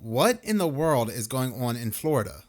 What in the world is going on in Florida?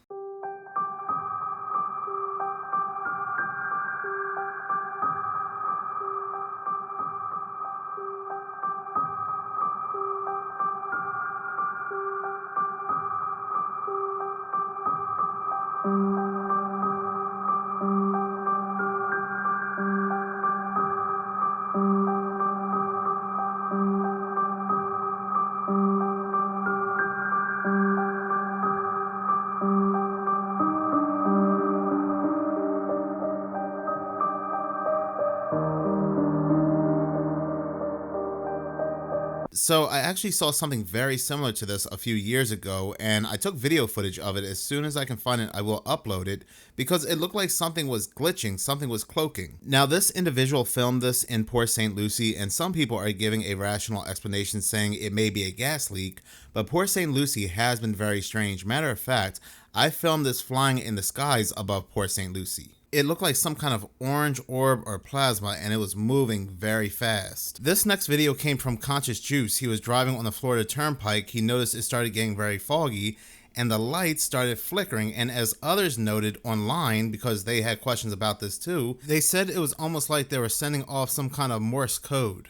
So, I actually saw something very similar to this a few years ago, and I took video footage of it. As soon as I can find it, I will upload it because it looked like something was glitching, something was cloaking. Now, this individual filmed this in Port St. Lucie, and some people are giving a rational explanation saying it may be a gas leak, but Port St. Lucie has been very strange. Matter of fact, I filmed this flying in the skies above Port St. Lucie. It looked like some kind of orange orb or plasma, and it was moving very fast. This next video came from Conscious Juice. He was driving on the Florida Turnpike. He noticed it started getting very foggy and the lights started flickering, and as others noted online, because they had questions about this too, they said it was almost like they were sending off some kind of Morse code.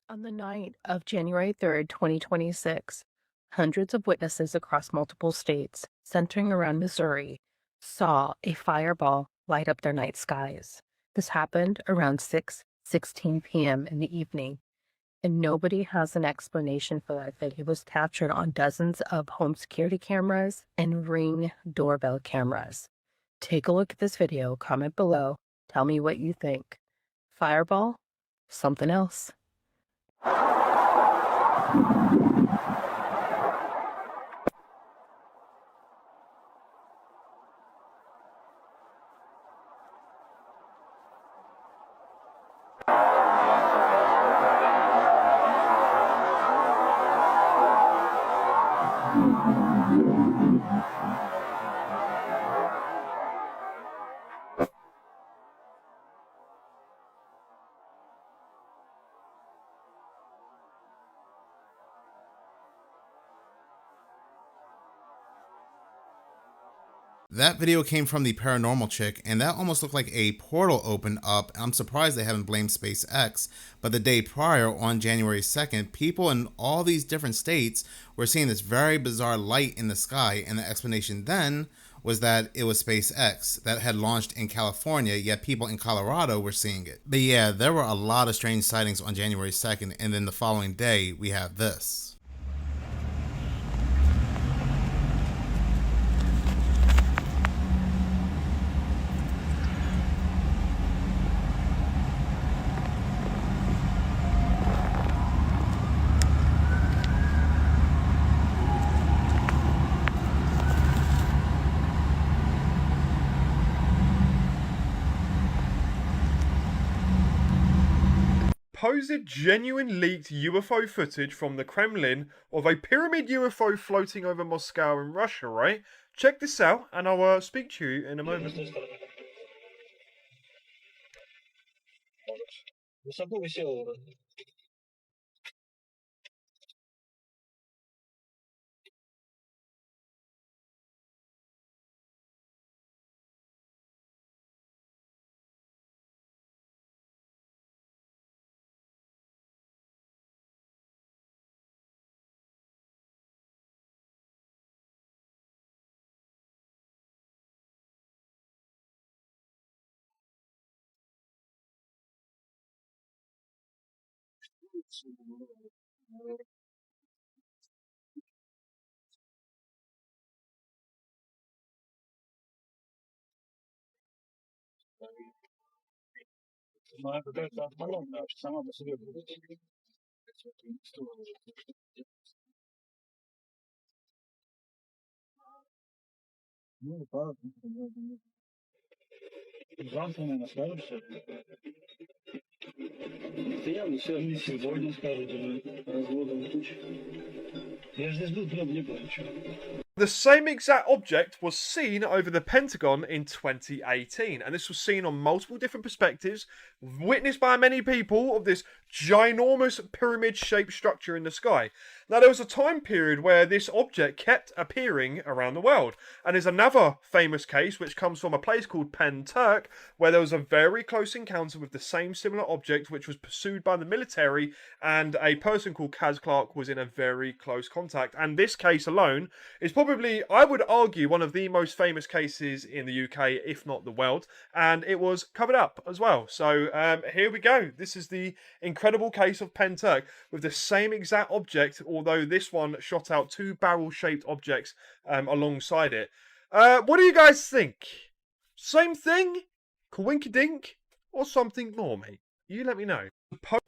On the night of January 3rd, 2026, hundreds of witnesses across multiple states, centering around Missouri, saw a fireball light up their night skies. This happened around 6:16 p.m. in the evening, and nobody has an explanation for that. That it was captured on dozens of home security cameras and Ring doorbell cameras. Take a look at this video, comment below, tell me what you think. Fireball? Something else. That video came from the paranormal chick, and that almost looked like a portal opened up. I'm surprised they haven't blamed SpaceX, but the day prior, on January 2nd, people in all these different states were seeing this very bizarre light in the sky, and the explanation then was that it was SpaceX that had launched in California, yet people in Colorado were seeing it. But yeah, there were a lot of strange sightings on January 2nd, and then the following day, we have this. Supposed genuine leaked UFO footage from the Kremlin of a pyramid UFO floating over Moscow in Russia, right? Check this out, and I'll speak to you in a moment. Но какая-то огромная, сама по себе. Ну, так. Завтра, наверное, скажем все. Да явно все не сегодня скажут уже. Разводом тучи. Я же здесь был, прям не было ничего. The same exact object was seen over the Pentagon in 2018, and this was seen on multiple different perspectives, witnessed by many people, of this ginormous pyramid-shaped structure in the sky. Now, there was a time period where this object kept appearing around the world, and there's another famous case which comes from a place called Penturk, where there was a very close encounter with the same similar object, which was pursued by the military, and a person called Kaz Clark was in a very close contact. And this case alone is probably, I would argue, one of the most famous cases in the UK, if not the world, and it was covered up as well. So here we go. This is the incredible case of Penturk with the same exact object, although this one shot out two barrel-shaped objects alongside it. What do you guys think? Same thing? Coinkydink? Or something more, mate? You let me know.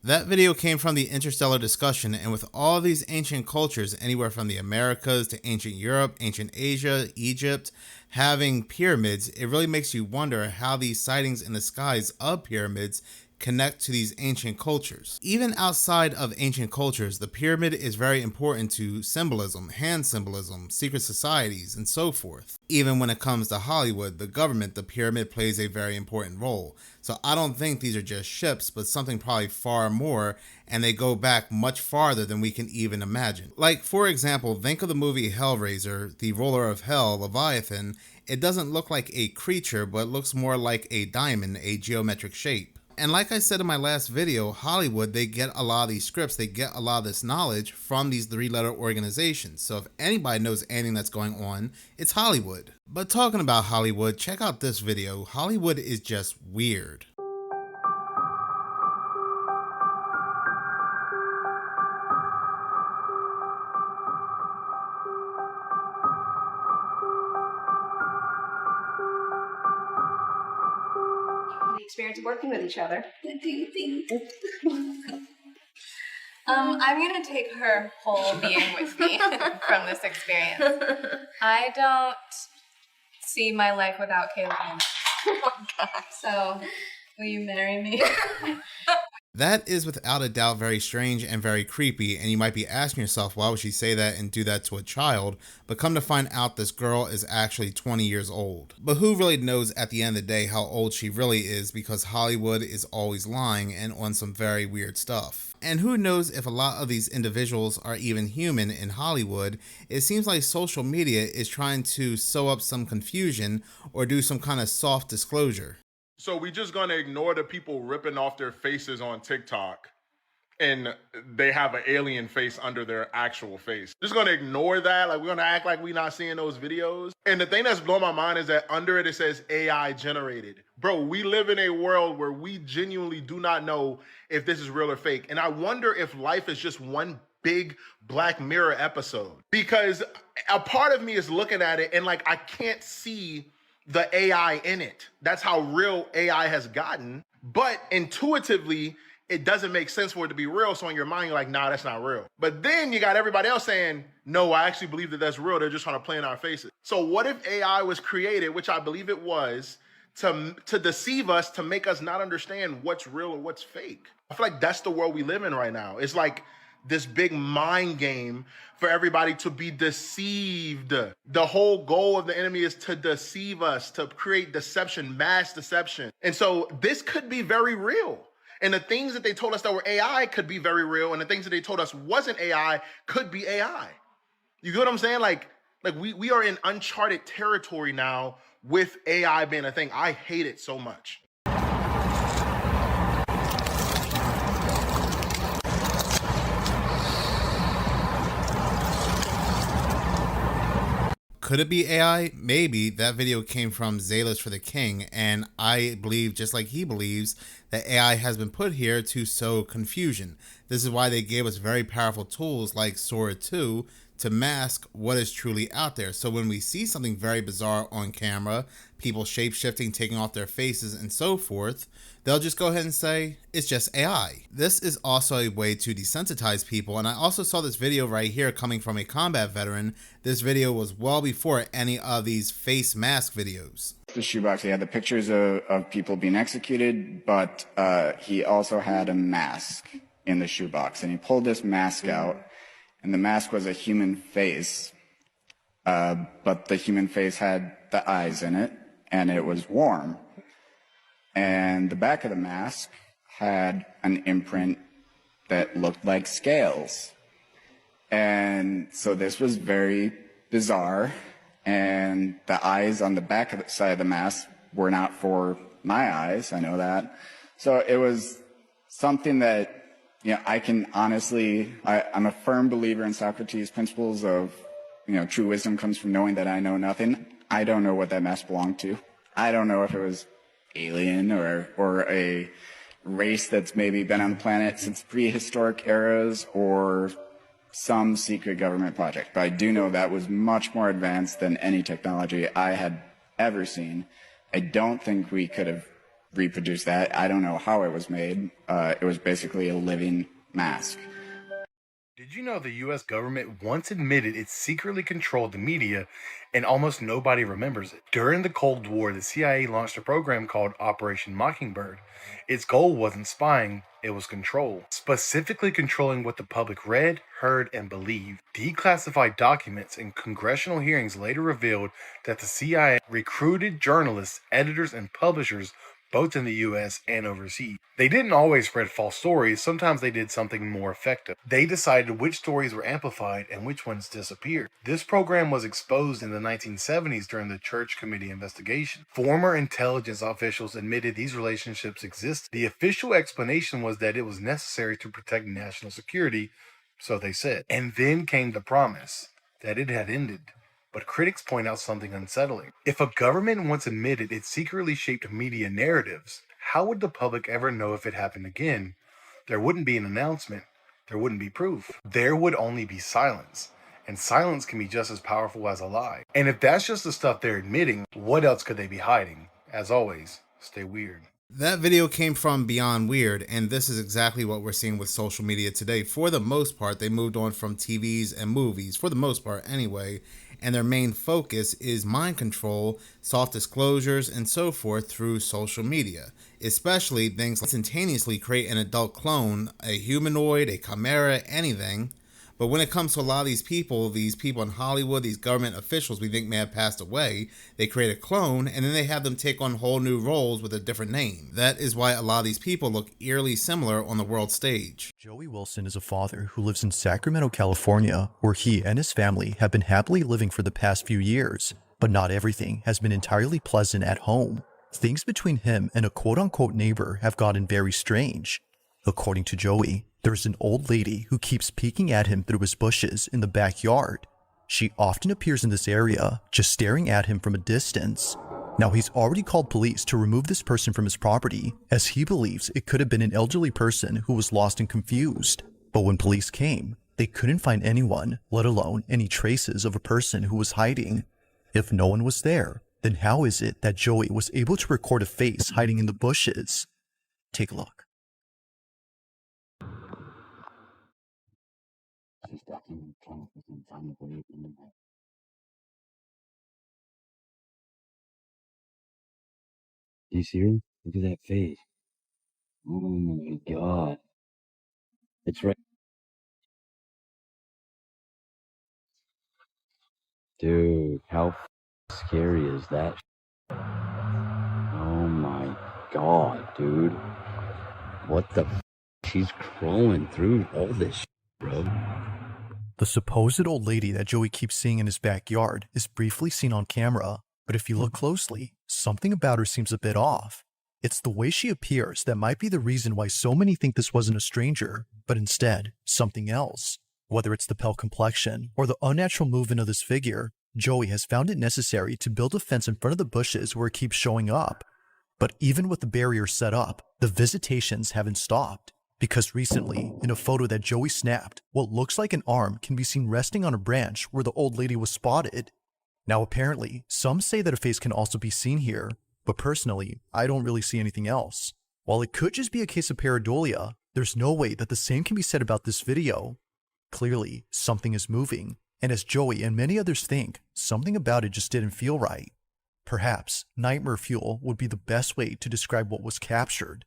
That video came from the Interstellar discussion, and with all these ancient cultures, anywhere from the Americas to ancient Europe, ancient Asia, Egypt, having pyramids, it really makes you wonder how these sightings in the skies of pyramids connect to these ancient cultures. Even outside of ancient cultures, the pyramid is very important to symbolism, hand symbolism, secret societies, and so forth. Even when it comes to Hollywood, the government, the pyramid plays a very important role. So I don't think these are just ships, but something probably far more, and they go back much farther than we can even imagine. Like, for example, think of the movie Hellraiser, the ruler of hell, Leviathan. It doesn't look like a creature, but looks more like a diamond, a geometric shape. And like I said in my last video, Hollywood, they get a lot of these scripts, they get a lot of this knowledge from these three-letter organizations. So if anybody knows anything that's going on, it's Hollywood. But talking about Hollywood, check out this video. Hollywood is just weird. The experience of working with each other. I'm gonna take her whole being with me from this experience. I don't see my life without Caitlin. Oh God. So, will you marry me? That is without a doubt very strange and very creepy, and you might be asking yourself, why would she say that and do that to a child? But come to find out, this girl is actually 20 years old. But who really knows at the end of the day how old she really is, because Hollywood is always lying and on some very weird stuff. And who knows if a lot of these individuals are even human in Hollywood. It seems like social media is trying to sew up some confusion or do some kind of soft disclosure. So we just gonna ignore the people ripping off their faces on TikTok and they have an alien face under their actual face. Just gonna ignore that. Like, we're gonna act like we're not seeing those videos. And the thing that's blowing my mind is that under it says AI generated. Bro, we live in a world where we genuinely do not know if this is real or fake. And I wonder if life is just one big Black Mirror episode. Because a part of me is looking at it and like, I can't see the AI in it. That's how real AI has gotten. But intuitively, it doesn't make sense for it to be real. So in your mind, you're like, nah, that's not real. But then you got everybody else saying, no, I actually believe that that's real. They're just trying to play in our faces. So what if AI was created, which I believe it was, to deceive us, to make us not understand what's real or what's fake? I feel like that's the world we live in right now. It's like this big mind game for everybody to be deceived. The whole goal of the enemy is to deceive us, to create deception, mass deception. And so this could be very real. And the things that they told us that were AI could be very real. And the things that they told us wasn't AI could be AI. You get what I'm saying? Like we are in uncharted territory now with AI being a thing. I hate it so much. Could it be AI? Maybe. That video came from Zayless for the King, and I believe, just like he believes, that AI has been put here to sow confusion. This is why they gave us very powerful tools like Sora 2 to mask what is truly out there. So when we see something very bizarre on camera, people shape-shifting, taking off their faces and so forth, they'll just go ahead and say, it's just AI. This is also a way to desensitize people, and I also saw this video right here coming from a combat veteran. This video was well before any of these face mask videos. The shoebox, he had the pictures of people being executed, but he also had a mask in the shoebox, and he pulled this mask out, and the mask was a human face, but the human face had the eyes in it, and it was warm. And the back of the mask had an imprint that looked like scales. And so this was very bizarre, and the eyes on the back of the side of the mask were not for my eyes, I know that. So it was something that, I can honestly, I'm a firm believer in Socrates' principles of, true wisdom comes from knowing that I know nothing. I don't know what that mask belonged to. I don't know if it was alien or a race that's maybe been on the planet since prehistoric eras or some secret government project. But I do know that was much more advanced than any technology I had ever seen. I don't think we could have reproduced that. I don't know how it was made. It was basically a living mask. Did you know the US government once admitted it secretly controlled the media and almost nobody remembers it? During the Cold War, the CIA launched a program called Operation Mockingbird. Its goal wasn't spying, it was control. Specifically controlling what the public read, heard, and believed. Declassified documents in congressional hearings later revealed that the CIA recruited journalists, editors, and publishers both in the US and overseas. They didn't always spread false stories, sometimes they did something more effective. They decided which stories were amplified and which ones disappeared. This program was exposed in the 1970s during the Church Committee investigation. Former intelligence officials admitted these relationships existed. The official explanation was that it was necessary to protect national security, so they said. And then came the promise that it had ended. But critics point out something unsettling. If a government once admitted it secretly shaped media narratives, how would the public ever know if it happened again? There wouldn't be an announcement. There wouldn't be proof. There would only be silence. And silence can be just as powerful as a lie. And if that's just the stuff they're admitting, what else could they be hiding? As always, stay weird. That video came from Beyond Weird, and this is exactly what we're seeing with social media today. For the most part, they moved on from TVs and movies, for the most part anyway, and their main focus is mind control, soft disclosures, and so forth through social media, especially things like instantaneously create an adult clone, a humanoid, a chimera, anything. But when it comes to a lot of these people in Hollywood, these government officials we think may have passed away, they create a clone and then they have them take on whole new roles with a different name. That is why a lot of these people look eerily similar on the world stage. Joey Wilson is a father who lives in Sacramento, California, where he and his family have been happily living for the past few years. But not everything has been entirely pleasant at home. Things between him and a quote-unquote neighbor have gotten very strange. According to Joey, there's an old lady who keeps peeking at him through his bushes in the backyard. She often appears in this area, just staring at him from a distance. Now, he's already called police to remove this person from his property, as he believes it could have been an elderly person who was lost and confused. But when police came, they couldn't find anyone, let alone any traces of a person who was hiding. If no one was there, then how is it that Joey was able to record a face hiding in the bushes? Take a look. Do you see her? Look at that face. Oh my god. It's right. Dude, how scary is that? Oh my god, dude. What the She's crawling through all this bro. The supposed old lady that Joey keeps seeing in his backyard is briefly seen on camera, but if you look closely, something about her seems a bit off. It's the way she appears that might be the reason why so many think this wasn't a stranger, but instead, something else. Whether it's the pale complexion or the unnatural movement of this figure, Joey has found it necessary to build a fence in front of the bushes where it keeps showing up. But even with the barrier set up, the visitations haven't stopped. Because recently, in a photo that Joey snapped, what looks like an arm can be seen resting on a branch where the old lady was spotted. Now apparently, some say that a face can also be seen here, but personally, I don't really see anything else. While it could just be a case of pareidolia, there's no way that the same can be said about this video. Clearly, something is moving, and as Joey and many others think, something about it just didn't feel right. Perhaps nightmare fuel would be the best way to describe what was captured.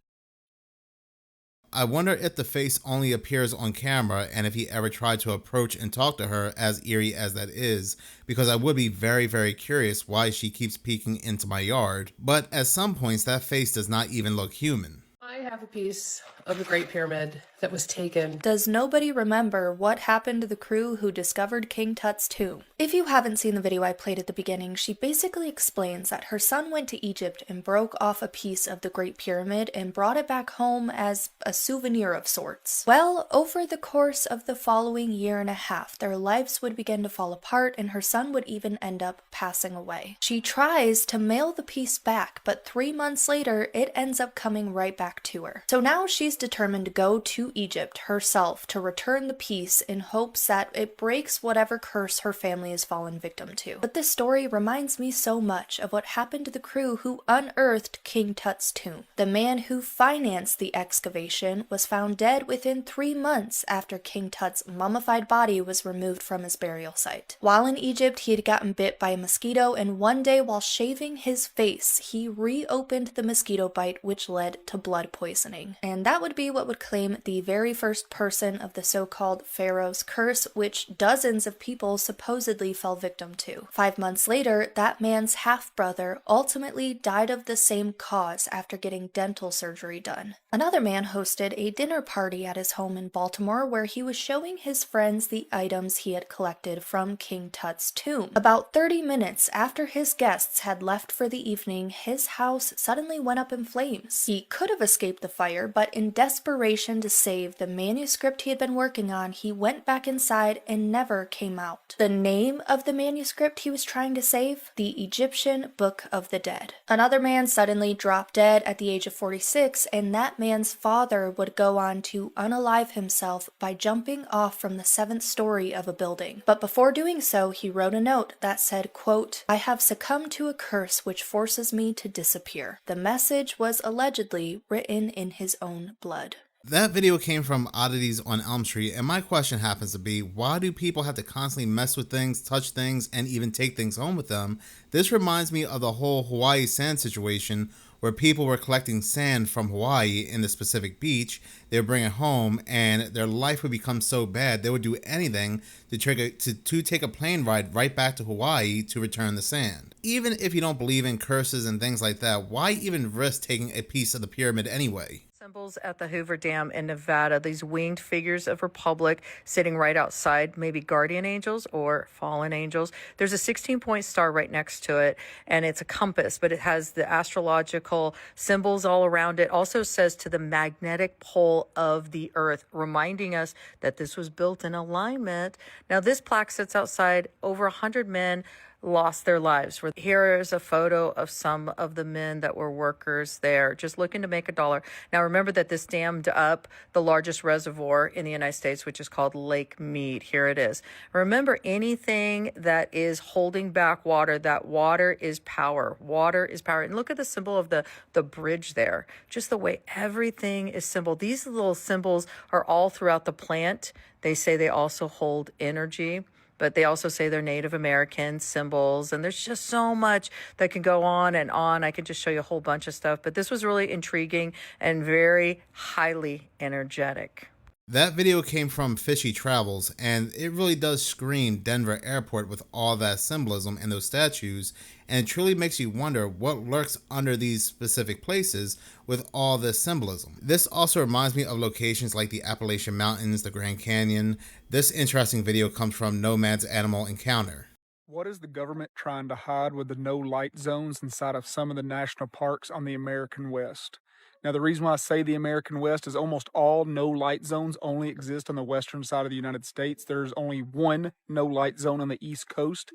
I wonder if the face only appears on camera and if he ever tried to approach and talk to her, as eerie as that is, because I would be very, very curious why she keeps peeking into my yard. But at some points, that face does not even look human. I have a piece of the Great Pyramid that was taken. Does nobody remember what happened to the crew who discovered King Tut's tomb? If you haven't seen the video I played at the beginning, she basically explains that her son went to Egypt and broke off a piece of the Great Pyramid and brought it back home as a souvenir of sorts. Well, over the course of the following year and a half, their lives would begin to fall apart and her son would even end up passing away. She tries to mail the piece back, but 3 months later, it ends up coming right back to her. So now she's determined to go to Egypt herself to return the piece in hopes that it breaks whatever curse her family has fallen victim to. But this story reminds me so much of what happened to the crew who unearthed King Tut's tomb. The man who financed the excavation was found dead within 3 months after King Tut's mummified body was removed from his burial site. While in Egypt, he had gotten bit by a mosquito, and one day while shaving his face, he reopened the mosquito bite, which led to blood poisoning. And that would be what would claim the very first person of the so-called Pharaoh's curse, which dozens of people supposedly fell victim to. 5 months later, that man's half-brother ultimately died of the same cause after getting dental surgery done. Another man hosted a dinner party at his home in Baltimore where he was showing his friends the items he had collected from King Tut's tomb. About 30 minutes after his guests had left for the evening, his house suddenly went up in flames. He could have escaped the fire, but in desperation to save the manuscript he had been working on, he went back inside and never came out. The name of the manuscript he was trying to save? The Egyptian Book of the Dead. Another man suddenly dropped dead at the age of 46, and that man's father would go on to unalive himself by jumping off from the 7th story of a building. But before doing so, he wrote a note that said, quote, "I have succumbed to a curse which forces me to disappear." The message was allegedly written in his own blood. That video came from Oddities on Elm Street, and my question happens to be, why do people have to constantly mess with things, touch things, and even take things home with them? This reminds me of the whole Hawaii sand situation, where people were collecting sand from Hawaii in the specific beach. They would bring it home, and their life would become so bad they would do anything to take a plane ride right back to Hawaii to return the sand. Even if you don't believe in curses and things like that, why even risk taking a piece of the pyramid anyway? Symbols at the Hoover Dam in Nevada, these winged figures of Republic sitting right outside, maybe guardian angels or fallen angels. There's a 16-point star right next to it, and it's a compass, but it has the astrological symbols all around it. Also says to the magnetic pole of the earth, reminding us that this was built in alignment. Now, this plaque sits outside. Over 100 men lost their lives. Here is a photo of some of the men that were workers there, just looking to make a dollar. Now, remember that this dammed up the largest reservoir in the United States, which is called Lake Mead. Here it is. Remember, anything that is holding back water, that water is power. Water is power. And look at the symbol of the bridge there. Just the way everything is symbol. These little symbols are all throughout the plant. They say they also hold energy, but they also say they're Native American symbols, and there's just so much that can go on and on. I could just show you a whole bunch of stuff, but this was really intriguing and very highly energetic. That video came from Fishy Travels, and it really does scream Denver Airport with all that symbolism and those statues, and it truly makes you wonder what lurks under these specific places with all this symbolism. This also reminds me of locations like the Appalachian Mountains, the Grand Canyon. This interesting video comes from Nomad's Animal Encounter. What is the government trying to hide with the no-light zones inside of some of the national parks on the American West? Now, the reason why I say the American West is almost all no-light zones only exist on the western side of the United States. There's only one no-light zone on the East Coast.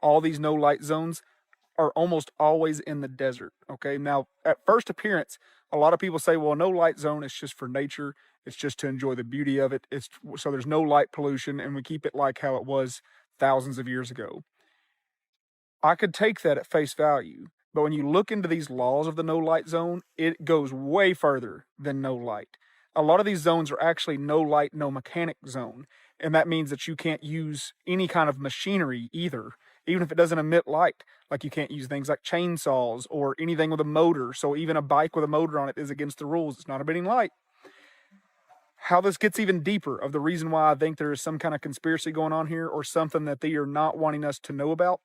All these no-light zones are almost always in the desert, okay? Now, at first appearance, A lot of people say, well, no light zone is just for nature. It's just to enjoy the beauty of it. It's so there's no light pollution, and we keep it like how it was thousands of years ago. I could take that at face value, but when you look into these laws of the no light zone, it goes way further than no light. A lot of these zones are actually no light, no mechanic zone, and that means that you can't use any kind of machinery either, even if it doesn't emit light. Like you can't use things like chainsaws or anything with a motor. So even a bike with a motor on it is against the rules. It's not emitting light. How this gets even deeper of the reason why I think there is some kind of conspiracy going on here or something that they are not wanting us to know about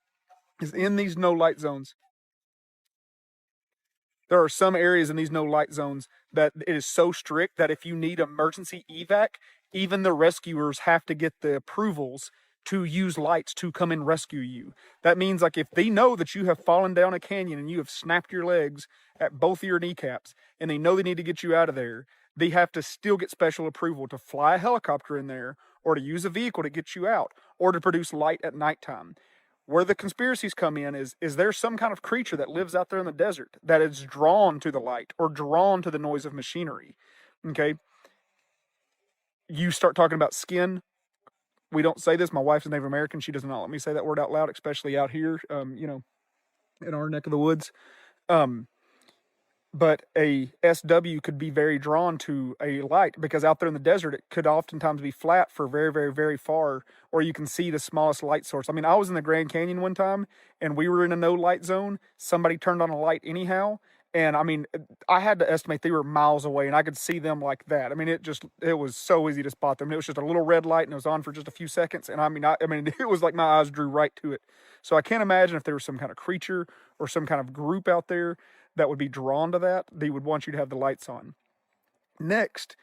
is in these no light zones. There are some areas in these no light zones that it is so strict that if you need emergency evac, even the rescuers have to get the approvals to use lights to come and rescue you. That means like if they know that you have fallen down a canyon and you have snapped your legs at both of your kneecaps and they know they need to get you out of there, they have to still get special approval to fly a helicopter in there or to use a vehicle to get you out or to produce light at nighttime. Where the conspiracies come in is there some kind of creature that lives out there in the desert that is drawn to the light or drawn to the noise of machinery. Okay. You start talking about skin. We don't say this. My wife's Native American. She does not let me say that word out loud, especially out here, in our neck of the woods. But a SW could be very drawn to a light because out there in the desert, it could oftentimes be flat for very, very, very far, or you can see the smallest light source. I mean, I was in the Grand Canyon one time and we were in a no light zone. Somebody turned on a light anyhow. And I mean, I had to estimate they were miles away and I could see them like that. I mean, it was so easy to spot them. It was just a little red light and it was on for just a few seconds. And I mean, it was like my eyes drew right to it. So I can't imagine if there was some kind of creature or some kind of group out there that would be drawn to that, they would want you to have the lights on. Next,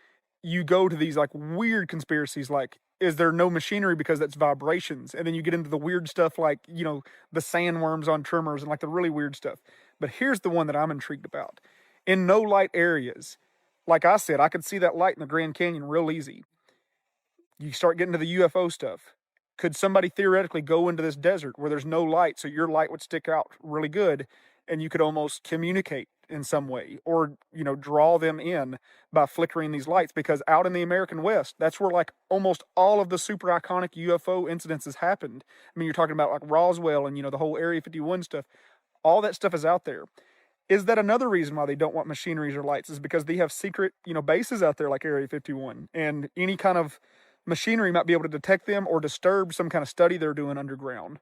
you go to these like weird conspiracies like, is there no machinery because that's vibrations? And then you get into the weird stuff like, the sandworms on tremors and like the really weird stuff. But here's the one that I'm intrigued about. In no light areas, like I said, I could see that light in the Grand Canyon real easy. You start getting to the UFO stuff. Could somebody theoretically go into this desert where there's no light so your light would stick out really good and you could almost communicate in some way or, draw them in by flickering these lights? Because out in the American West, that's where like almost all of the super iconic UFO incidences happened. I mean, you're talking about like Roswell and, the whole Area 51 stuff. All that stuff is out there. Is that another reason why they don't want machineries or lights is because they have secret, bases out there like Area 51 and any kind of machinery might be able to detect them or disturb some kind of study they're doing underground.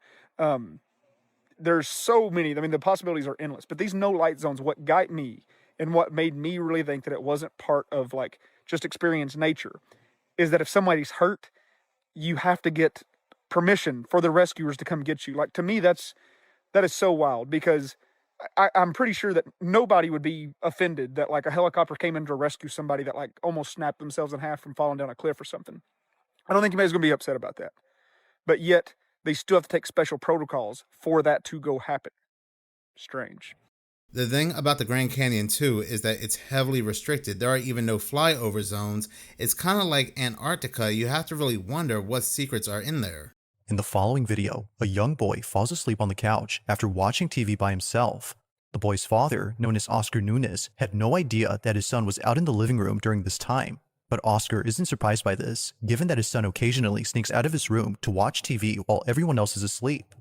There's so many. I mean, the possibilities are endless. But these no light zones, what got me and what made me really think that it wasn't part of like just experience nature is that if somebody's hurt, you have to get permission for the rescuers to come get you. Like to me, that is so wild because I'm pretty sure that nobody would be offended that like a helicopter came in to rescue somebody that like almost snapped themselves in half from falling down a cliff or something. I don't think anybody's going to be upset about that. But yet, they still have to take special protocols for that to go happen. Strange. The thing about the Grand Canyon, too, is that it's heavily restricted. There are even no flyover zones. It's kind of like Antarctica. You have to really wonder what secrets are in there. In the following video, a young boy falls asleep on the couch after watching TV by himself. The boy's father, known as Oscar Nunes, had no idea that his son was out in the living room during this time. But Oscar isn't surprised by this, given that his son occasionally sneaks out of his room to watch TV while everyone else is asleep.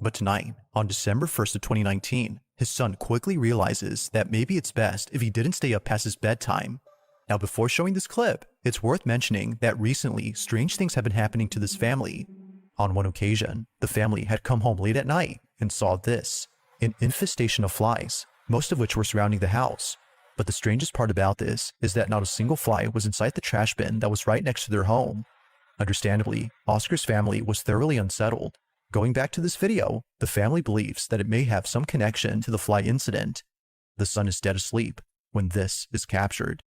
But tonight, on December 1st of 2019, his son quickly realizes that maybe it's best if he didn't stay up past his bedtime. Now before showing this clip, it's worth mentioning that recently strange things have been happening to this family. On one occasion, the family had come home late at night and saw this, an infestation of flies, most of which were surrounding the house. But the strangest part about this is that not a single fly was inside the trash bin that was right next to their home. Understandably, Oscar's family was thoroughly unsettled. Going back to this video, the family believes that it may have some connection to the fly incident. The son is dead asleep when this is captured.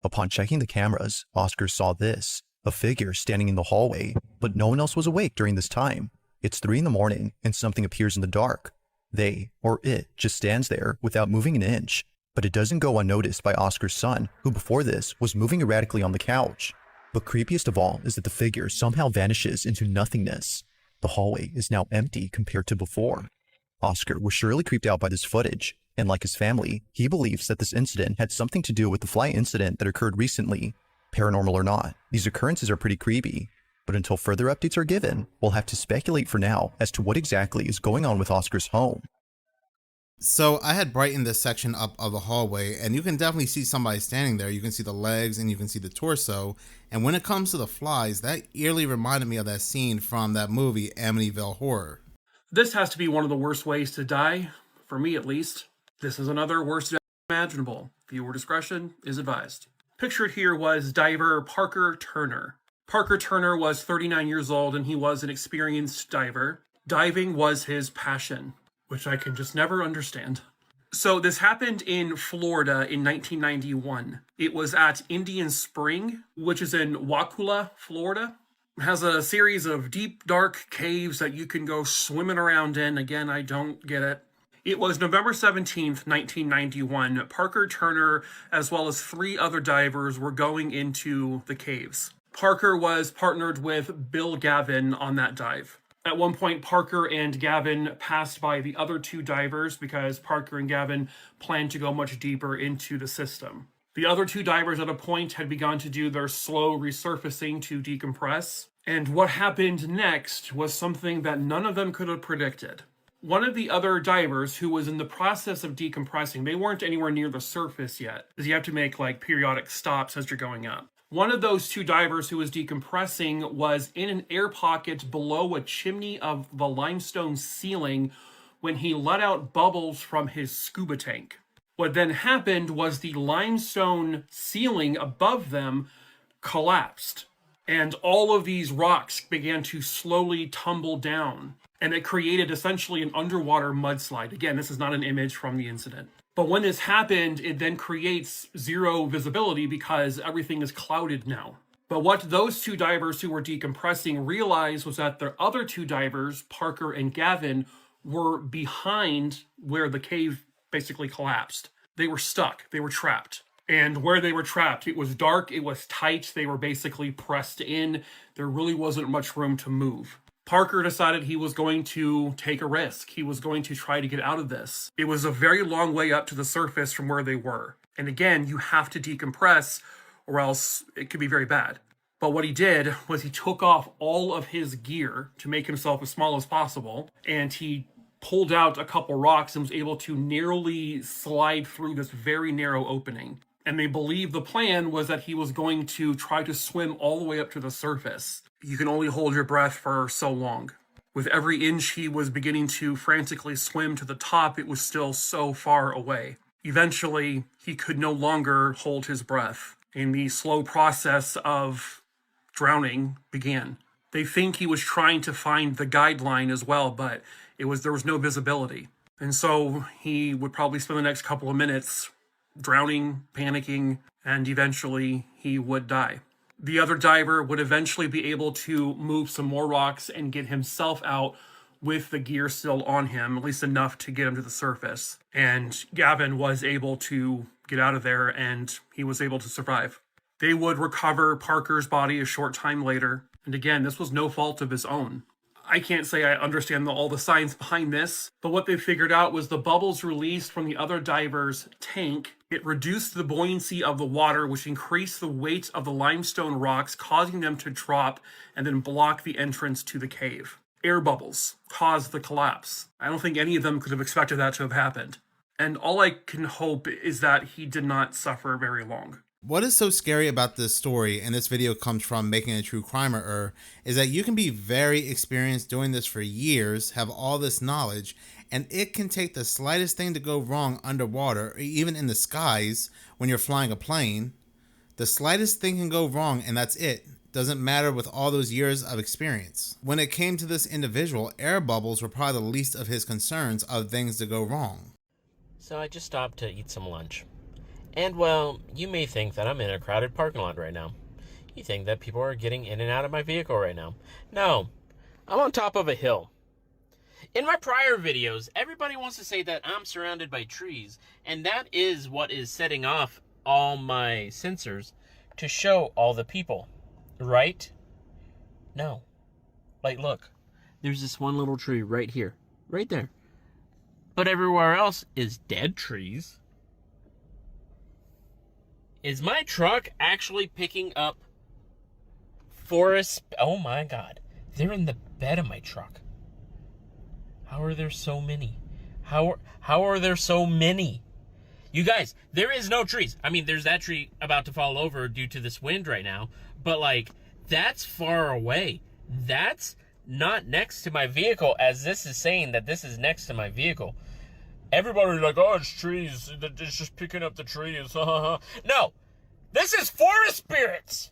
Upon checking the cameras, Oscar saw this, a figure standing in the hallway, but no one else was awake during this time. It's 3 in the morning and something appears in the dark. They, or it, just stands there without moving an inch, but it doesn't go unnoticed by Oscar's son, who before this was moving erratically on the couch. But creepiest of all is that the figure somehow vanishes into nothingness. The hallway is now empty compared to before. Oscar was surely creeped out by this footage, and like his family, he believes that this incident had something to do with the fly incident that occurred recently. Paranormal or not, these occurrences are pretty creepy. But until further updates are given, we'll have to speculate for now as to what exactly is going on with Oscar's home. So I had brightened this section up of the hallway, and you can definitely see somebody standing there. You can see the legs and you can see the torso. And when it comes to the flies, that eerily reminded me of that scene from that movie, Amityville Horror. This has to be one of the worst ways to die, for me at least. This is another worst death imaginable. Viewer discretion is advised. Pictured here was diver Parker Turner. Parker Turner was 39 years old and he was an experienced diver. Diving was his passion, which I can just never understand. So this happened in Florida in 1991. It was at Indian Spring, which is in Wakulla, Florida. It has a series of deep, dark caves that you can go swimming around in. Again, I don't get it. It was November 17th, 1991. Parker Turner, as well as 3 other divers, were going into the caves. Parker was partnered with Bill Gavin on that dive. At one point, Parker and Gavin passed by the other 2 divers because Parker and Gavin planned to go much deeper into the system. The other 2 divers at a point had begun to do their slow resurfacing to decompress. And what happened next was something that none of them could have predicted. One of the other divers who was in the process of decompressing, they weren't anywhere near the surface yet, because you have to make periodic stops as you're going up. One of those 2 divers who was decompressing was in an air pocket below a chimney of the limestone ceiling when he let out bubbles from his scuba tank. What then happened was the limestone ceiling above them collapsed, and all of these rocks began to slowly tumble down, and it created essentially an underwater mudslide. Again, this is not an image from the incident. But when this happened, it then creates zero visibility because everything is clouded now. But what those 2 divers who were decompressing realized was that the other 2 divers, Parker and Gavin, were behind where the cave basically collapsed. They were stuck. They were trapped. And where they were trapped, it was dark, it was tight, they were basically pressed in. There really wasn't much room to move. Parker decided he was going to take a risk. He was going to try to get out of this. It was a very long way up to the surface from where they were. And again, you have to decompress or else it could be very bad. But what he did was he took off all of his gear to make himself as small as possible, and he pulled out a couple rocks and was able to narrowly slide through this very narrow opening. And they believe the plan was that he was going to try to swim all the way up to the surface. You can only hold your breath for so long. With every inch he was beginning to frantically swim to the top, it was still so far away. Eventually, he could no longer hold his breath, and the slow process of drowning began. They think he was trying to find the guideline as well, but there was no visibility. And so he would probably spend the next couple of minutes drowning, panicking, and eventually he would die. The other diver would eventually be able to move some more rocks and get himself out with the gear still on him, at least enough to get him to the surface. And Gavin was able to get out of there and he was able to survive. They would recover Parker's body a short time later. And again, this was no fault of his own. I can't say I understand all the science behind this, but what they figured out was the bubbles released from the other diver's tank, it reduced the buoyancy of the water, which increased the weight of the limestone rocks, causing them to drop and then block the entrance to the cave. Air bubbles caused the collapse. I don't think any of them could have expected that to have happened. And all I can hope is that he did not suffer very long. What is so scary about this story, and this video comes from Making a True Crimer, is that you can be very experienced doing this for years, have all this knowledge, and it can take the slightest thing to go wrong underwater, or even in the skies when you're flying a plane. The slightest thing can go wrong, and that's it. Doesn't matter with all those years of experience. When it came to this individual, air bubbles were probably the least of his concerns of things to go wrong. So I just stopped to eat some lunch. And, well, you may think that I'm in a crowded parking lot right now. You think that people are getting in and out of my vehicle right now. No, I'm on top of a hill. In my prior videos, everybody wants to say that I'm surrounded by trees, and that is what is setting off all my sensors to show all the people, right? No. Like, look, there's this one little tree right here, right there. But everywhere else is dead trees. Is my truck actually picking up forest? Oh my God. They're in the bed of my truck. How are there so many? How are there so many? You guys, there is no trees. I mean, there's that tree about to fall over due to this wind right now. But, like, that's far away. That's not next to my vehicle, as this is saying that this is next to my vehicle. Everybody's like, oh, it's trees. It's just picking up the trees. No, this is forest spirits.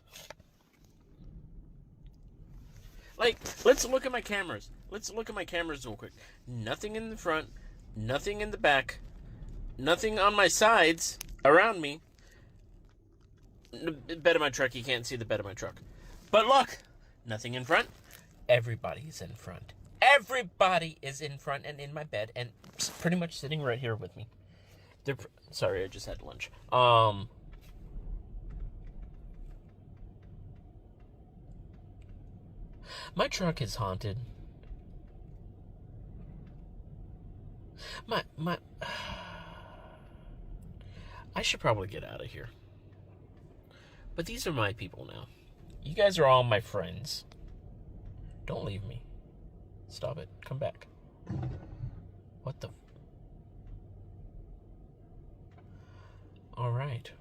Like, let's look at my cameras. Let's look at my cameras real quick. Nothing in the front, nothing in the back, nothing on my sides around me. The bed of my truck, you can't see the bed of my truck. But look, nothing in front. Everybody's in front. Everybody is in front and in my bed and pretty much sitting right here with me. Sorry, I just had lunch. My truck is haunted. I should probably get out of here. But these are my people now. You guys are all my friends. Don't leave me. Stop it. Come back. What the? All right.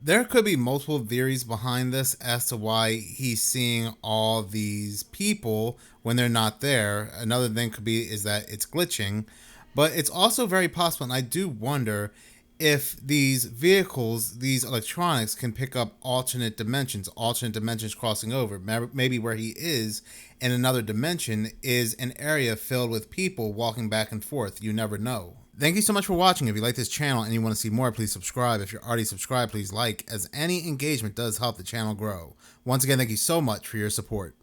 There could be multiple theories behind this as to why he's seeing all these people when they're not there. Another thing could be is that it's glitching, but it's also very possible, and I do wonder if these vehicles, these electronics, can pick up alternate dimensions crossing over. Maybe where he is in another dimension is an area filled with people walking back and forth. You never know. Thank you so much for watching. If you like this channel and you want to see more, please subscribe. If you're already subscribed, please like, as any engagement does help the channel grow. Once again, thank you so much for your support.